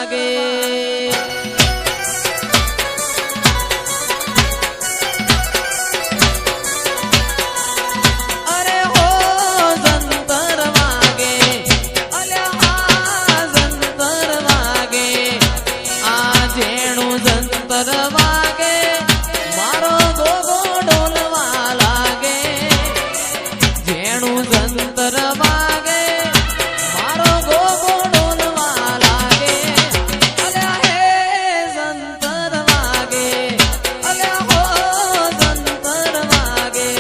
વાગે અરે હો જંતર વાગે અલ્યા જંતર વાગે આ જેણું જંતર વાગે મારો ગોગો ડોલવા લાગે જેણું જંતર વાગે મારો ગોગો ડોલવા લાગે અલ્યા હે જંતર વાગે અલ્યા હો જંતર વાગે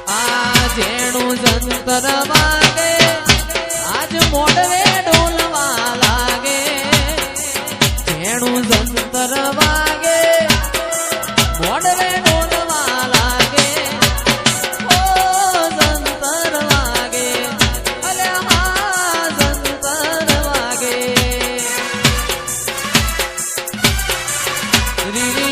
આ જેણું જંતર વાગે આજ મોડવે ડોલવા લાગે જેણું જંતર વાગે મોડવે ડોલવા લાગે ઓ જંતર વાગે અલ્યા હા જંતર વાગે રી